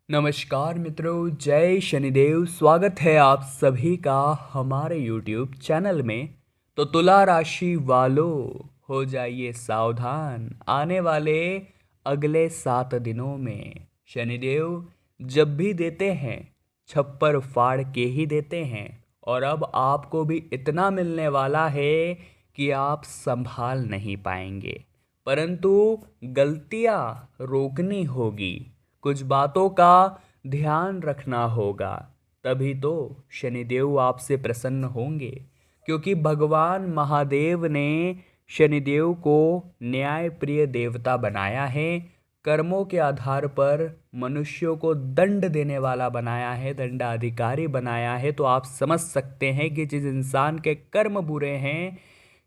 नमस्कार मित्रों, जय शनिदेव। स्वागत है आप सभी का हमारे YouTube चैनल में। तो तुला राशि वालों, हो जाइए सावधान। आने वाले अगले 7 दिनों में शनिदेव जब भी देते हैं छप्पर फाड़ के ही देते हैं। और अब आपको भी इतना मिलने वाला है कि आप संभाल नहीं पाएंगे, परंतु गलतियां रोकनी होगी, कुछ बातों का ध्यान रखना होगा। तभी तो शनिदेव आपसे प्रसन्न होंगे, क्योंकि भगवान महादेव ने शनिदेव को न्याय प्रिय देवता बनाया है। कर्मों के आधार पर मनुष्यों को दंड देने वाला बनाया है, दंडाधिकारी बनाया है। तो आप समझ सकते हैं कि जिस इंसान के कर्म बुरे हैं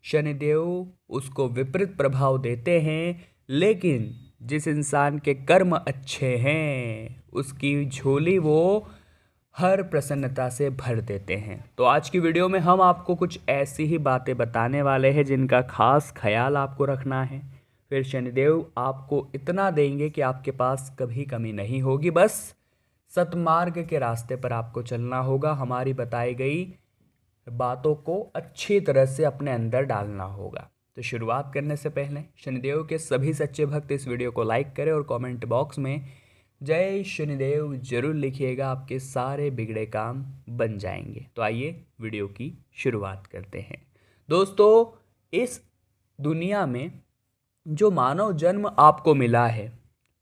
शनिदेव उसको विपरीत प्रभाव देते हैं, लेकिन जिस इंसान के कर्म अच्छे हैं उसकी झोली वो हर प्रसन्नता से भर देते हैं। तो आज की वीडियो में हम आपको कुछ ऐसी ही बातें बताने वाले हैं जिनका खास ख्याल आपको रखना है। फिर शनिदेव आपको इतना देंगे कि आपके पास कभी कमी नहीं होगी। बस सतमार्ग के रास्ते पर आपको चलना होगा। हमारी बताई गई बातों को अच्छी तरह से अपने अंदर डालना होगा। तो शुरुआत करने से पहले शनिदेव के सभी सच्चे भक्त इस वीडियो को लाइक करें और कमेंट बॉक्स में जय शनिदेव जरूर लिखिएगा। आपके सारे बिगड़े काम बन जाएंगे। तो आइए वीडियो की शुरुआत करते हैं। दोस्तों, इस दुनिया में जो मानव जन्म आपको मिला है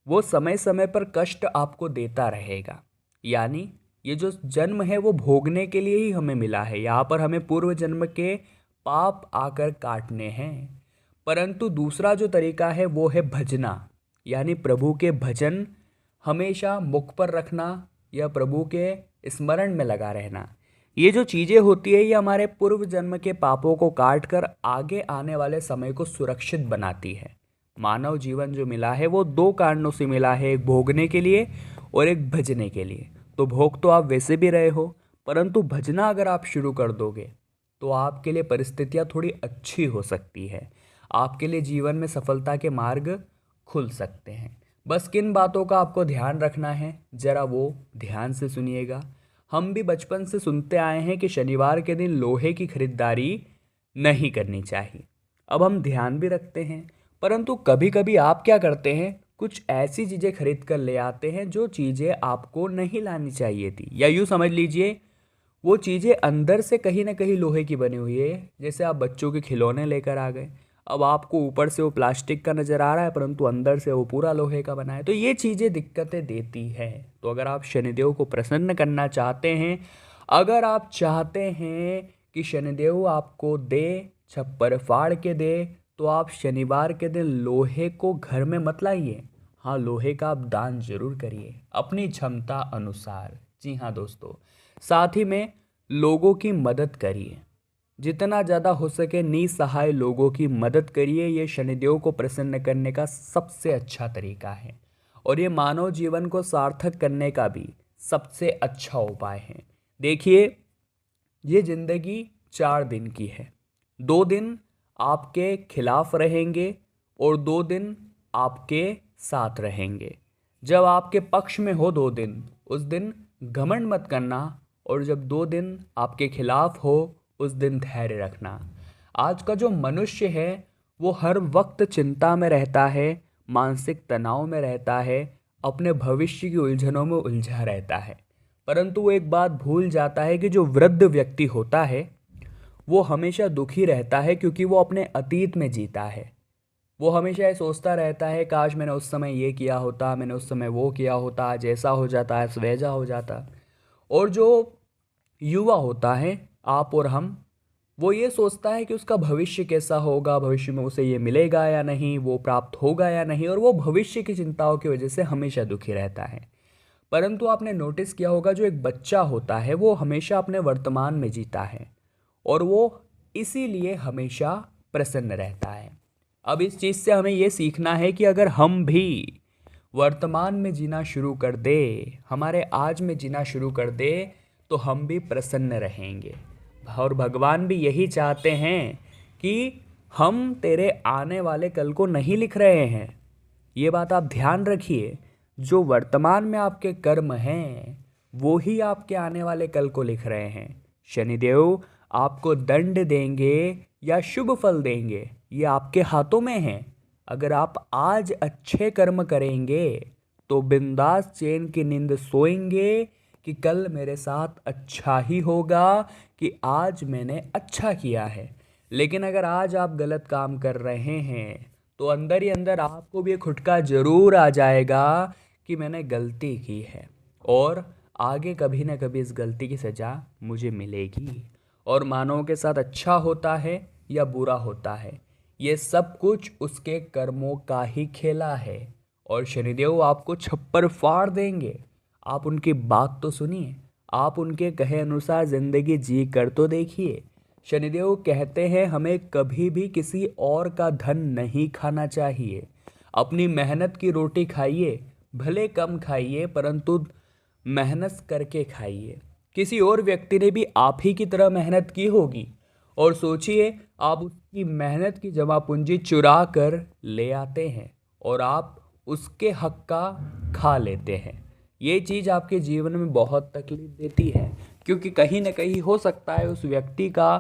वो समय समय पर कष्ट आपको देता रहेगा। यानी ये जो जन्म है वो भोगने के लिए ही हमें मिला है। यहाँ पर हमें पूर्व जन्म के पाप आकर काटने हैं। परंतु दूसरा जो तरीका है वो है भजना, यानी प्रभु के भजन हमेशा मुख पर रखना या प्रभु के स्मरण में लगा रहना। ये जो चीज़ें होती है ये हमारे पूर्व जन्म के पापों को काट कर आगे आने वाले समय को सुरक्षित बनाती है। मानव जीवन जो मिला है वो 2 कारणों से मिला है, एक भोगने के लिए और एक भजने के लिए। तो भोग तो आप वैसे भी रहे हो, परंतु भजना अगर आप शुरू कर दोगे तो आपके लिए परिस्थितियाँ थोड़ी अच्छी हो सकती है। आपके लिए जीवन में सफलता के मार्ग खुल सकते हैं। बस किन बातों का आपको ध्यान रखना है ज़रा वो ध्यान से सुनिएगा। हम भी बचपन से सुनते आए हैं कि शनिवार के दिन लोहे की खरीदारी नहीं करनी चाहिए। अब हम ध्यान भी रखते हैं, परंतु कभी कभी आप क्या करते हैं, कुछ ऐसी चीज़ें खरीद कर ले आते हैं जो चीज़ें आपको नहीं लानी चाहिए थी। या यूँ समझ लीजिए वो चीज़ें अंदर से कहीं ना कहीं लोहे की बनी हुई है। जैसे आप बच्चों के खिलौने लेकर आ गए, अब आपको ऊपर से वो प्लास्टिक का नज़र आ रहा है परंतु अंदर से वो पूरा लोहे का बना है। तो ये चीज़ें दिक्कतें देती है। तो अगर आप शनिदेव को प्रसन्न करना चाहते हैं, अगर आप चाहते हैं कि शनिदेव आपको दे, छप्पर फाड़ के दे, तो आप शनिवार के दिन लोहे को घर में मत लाइए। हाँ, लोहे का आप दान जरूर करिए अपनी क्षमता अनुसार। जी हाँ दोस्तों, साथ ही में लोगों की मदद करिए, जितना ज़्यादा हो सके निसहाय लोगों की मदद करिए। ये शनिदेव को प्रसन्न करने का सबसे अच्छा तरीका है और ये मानव जीवन को सार्थक करने का भी सबसे अच्छा उपाय है। देखिए, ये जिंदगी 4 दिन की है। 2 दिन आपके खिलाफ रहेंगे और 2 दिन आपके साथ रहेंगे। जब आपके पक्ष में हो 2 दिन, उस दिन घमंड मत करना, और जब 2 दिन आपके खिलाफ हो उस दिन धैर्य रखना। आज का जो मनुष्य है वो हर वक्त चिंता में रहता है, मानसिक तनाव में रहता है, अपने भविष्य की उलझनों में उलझा रहता है। परंतु वो एक बात भूल जाता है कि जो वृद्ध व्यक्ति होता है वो हमेशा दुखी रहता है, क्योंकि वो अपने अतीत में जीता है। वो हमेशा ये सोचता रहता है काश मैंने उस समय ये किया होता, मैंने उस समय वो किया होता, आज ऐसा हो जाता, आज वैसा हो जाता। और जो युवा होता है, आप और हम, वो ये सोचता है कि उसका भविष्य कैसा होगा, भविष्य में उसे ये मिलेगा या नहीं, वो प्राप्त होगा या नहीं, और वो भविष्य की चिंताओं की वजह से हमेशा दुखी रहता है। परंतु आपने नोटिस किया होगा जो एक बच्चा होता है वो हमेशा अपने वर्तमान में जीता है और वो इसीलिए हमेशा प्रसन्न रहता है। अब इस चीज़ से हमें ये सीखना है कि अगर हम भी वर्तमान में जीना शुरू कर दे, हमारे आज में जीना शुरू कर दे, तो हम भी प्रसन्न रहेंगे। और भगवान भी यही चाहते हैं कि हम तेरे आने वाले कल को नहीं लिख रहे हैं। ये बात आप ध्यान रखिए। जो वर्तमान में आपके कर्म हैं वो ही आपके आने वाले कल को लिख रहे हैं। शनिदेव आपको दंड देंगे या शुभ फल देंगे ये आपके हाथों में है। अगर आप आज अच्छे कर्म करेंगे तो बिंदास चैन की नींद सोएंगे कि कल मेरे साथ अच्छा ही होगा, कि आज मैंने अच्छा किया है। लेकिन अगर आज आप गलत काम कर रहे हैं तो अंदर ही अंदर आपको भी एक खुटका जरूर आ जाएगा कि मैंने गलती की है और आगे कभी ना कभी इस गलती की सज़ा मुझे मिलेगी। और मानव के साथ अच्छा होता है या बुरा होता है ये सब कुछ उसके कर्मों का ही खेला है। और शनिदेव आपको छप्पर फाड़ देंगे। आप उनकी बात तो सुनिए, आप उनके कहे अनुसार ज़िंदगी जी कर तो देखिए। शनिदेव कहते हैं हमें कभी भी किसी और का धन नहीं खाना चाहिए। अपनी मेहनत की रोटी खाइए, भले कम खाइए परंतु मेहनत करके खाइए। किसी और व्यक्ति ने भी आप ही की तरह मेहनत की होगी और सोचिए आप उसकी मेहनत की जमा पूंजी चुरा कर ले आते हैं और आप उसके हक का खा लेते हैं। ये चीज़ आपके जीवन में बहुत तकलीफ देती है क्योंकि कहीं ना कहीं हो सकता है उस व्यक्ति का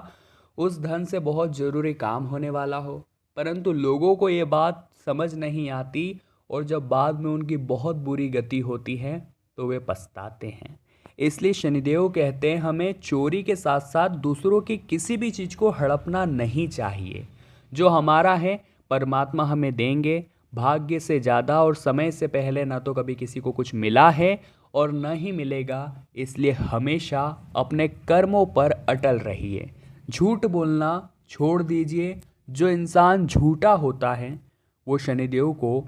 उस धन से बहुत ज़रूरी काम होने वाला हो, परंतु लोगों को ये बात समझ नहीं आती और जब बाद में उनकी बहुत बुरी गति होती है तो वे पछताते हैं। इसलिए शनिदेव कहते हैं हमें चोरी के साथ साथ दूसरों की किसी भी चीज़ को हड़पना नहीं चाहिए। जो हमारा है परमात्मा हमें देंगे, भाग्य से ज़्यादा और समय से पहले ना तो कभी किसी को कुछ मिला है और न ही मिलेगा। इसलिए हमेशा अपने कर्मों पर अटल रहिए, झूठ बोलना छोड़ दीजिए। जो इंसान झूठा होता है वो शनिदेव को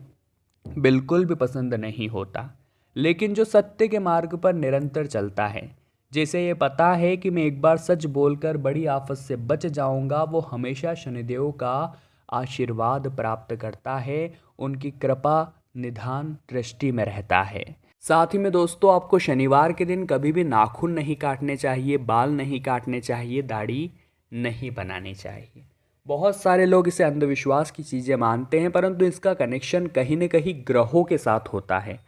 बिल्कुल भी पसंद नहीं होता, लेकिन जो सत्य के मार्ग पर निरंतर चलता है, जैसे ये पता है कि मैं एक बार सच बोलकर बड़ी आफत से बच जाऊंगा, वो हमेशा शनिदेव का आशीर्वाद प्राप्त करता है, उनकी कृपा निधान दृष्टि में रहता है। साथ ही में दोस्तों आपको शनिवार के दिन कभी भी नाखून नहीं काटने चाहिए, बाल नहीं काटने चाहिए, दाढ़ी नहीं बनानी चाहिए। बहुत सारे लोग इसे अंधविश्वास की चीज़ें मानते हैं परंतु इसका कनेक्शन कहीं न कहीं ग्रहों के साथ होता है।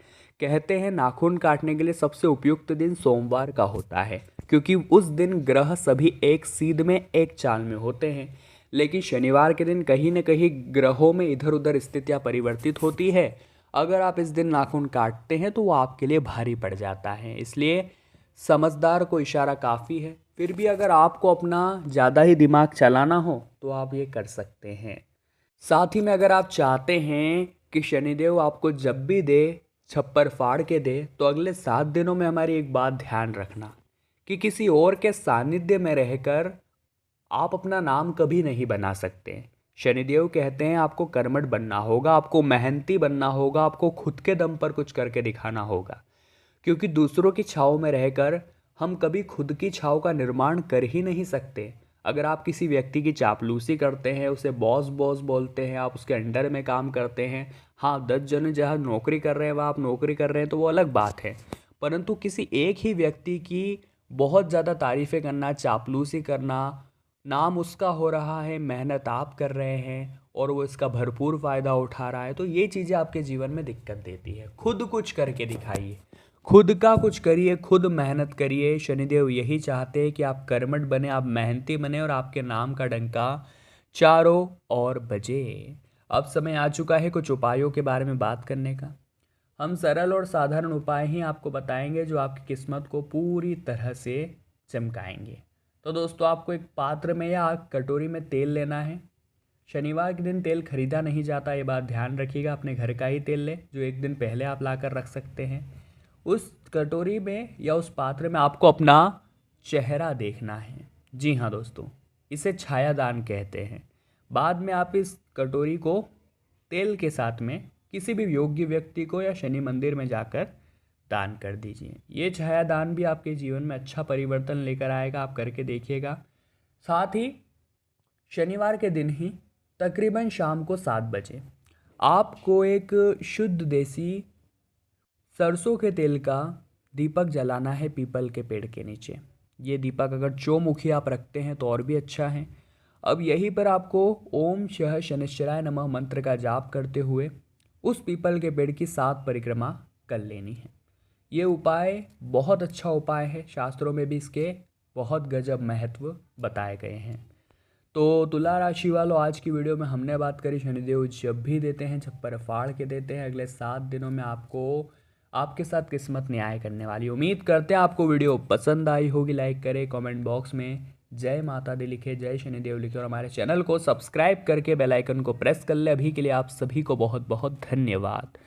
कहते हैं नाखून काटने के लिए सबसे उपयुक्त दिन सोमवार का होता है क्योंकि उस दिन ग्रह सभी एक सीध में एक चाल में होते हैं। लेकिन शनिवार के दिन कहीं न कहीं ग्रहों में इधर उधर स्थितियाँ परिवर्तित होती है। अगर आप इस दिन नाखून काटते हैं तो वो आपके लिए भारी पड़ जाता है। इसलिए समझदार को इशारा काफ़ी है। फिर भी अगर आपको अपना ज़्यादा ही दिमाग चलाना हो तो आप ये कर सकते हैं। साथ ही में अगर आप चाहते हैं कि शनिदेव आपको जब भी दे छप्पर फाड़ के दे तो अगले 7 दिनों में हमारी एक बात ध्यान रखना कि किसी और के सानिध्य में रहकर आप अपना नाम कभी नहीं बना सकते। शनिदेव कहते हैं आपको कर्मठ बनना होगा, आपको मेहनती बनना होगा, आपको खुद के दम पर कुछ करके दिखाना होगा, क्योंकि दूसरों की छाव में रहकर हम कभी खुद की छाव का निर्माण कर ही नहीं सकते। अगर आप किसी व्यक्ति की चापलूसी करते हैं, उसे बॉस बॉस बोलते हैं, आप उसके अंडर में काम करते हैं, हाँ 10 जन जहाँ नौकरी कर रहे हैं वहाँ आप नौकरी कर रहे हैं तो वो अलग बात है, परंतु किसी एक ही व्यक्ति की बहुत ज़्यादा तारीफ़ें करना, चापलूसी करना, नाम उसका हो रहा है, मेहनत आप कर रहे हैं और वो इसका भरपूर फ़ायदा उठा रहा है, तो ये चीज़ें आपके जीवन में दिक्कत देती है। खुद कुछ करके दिखाइए, खुद का कुछ करिए, खुद मेहनत करिए। शनिदेव यही चाहते हैं कि आप कर्मठ बने, आप मेहनती बने और आपके नाम का डंका चारों ओर बजे। अब समय आ चुका है कुछ उपायों के बारे में बात करने का। हम सरल और साधारण उपाय ही आपको बताएंगे जो आपकी किस्मत को पूरी तरह से चमकाएंगे। तो दोस्तों आपको एक पात्र में या कटोरी में तेल लेना है। शनिवार के दिन तेल खरीदा नहीं जाता, ये बात ध्यान रखिएगा। अपने घर का ही तेल ले जो एक दिन पहले आप ला कर रख सकते हैं। उस कटोरी में या उस पात्र में आपको अपना चेहरा देखना है। जी हाँ दोस्तों, इसे छायादान कहते हैं। बाद में आप इस कटोरी को तेल के साथ में किसी भी योग्य व्यक्ति को या शनि मंदिर में जाकर दान कर दीजिए। ये छायादान भी आपके जीवन में अच्छा परिवर्तन लेकर आएगा, आप करके देखिएगा। साथ ही शनिवार के दिन ही तकरीबन शाम को 7 बजे आपको एक शुद्ध देसी सरसों के तेल का दीपक जलाना है पीपल के पेड़ के नीचे। ये दीपक अगर चौमुखी आप रखते हैं तो और भी अच्छा है। अब यहीं पर आपको ओम शः शनिश्चराय नमः मंत्र का जाप करते हुए उस पीपल के पेड़ की 7 परिक्रमा कर लेनी है। ये उपाय बहुत अच्छा उपाय है, शास्त्रों में भी इसके बहुत गजब महत्व बताए गए हैं। तो तुला राशि वालों, आज की वीडियो में हमने बात करी शनिदेव जब भी देते हैं छप्पर फाड़ के देते हैं, अगले 7 दिनों में आपको आपके साथ किस्मत न्याय करने वाली। उम्मीद करते हैं आपको वीडियो पसंद आई होगी। लाइक करें, कमेंट बॉक्स में जय माता दी लिखे, जय शनिदेव लिखे और हमारे चैनल को सब्सक्राइब करके बेल आइकन को प्रेस कर ले। अभी के लिए आप सभी को बहुत बहुत धन्यवाद।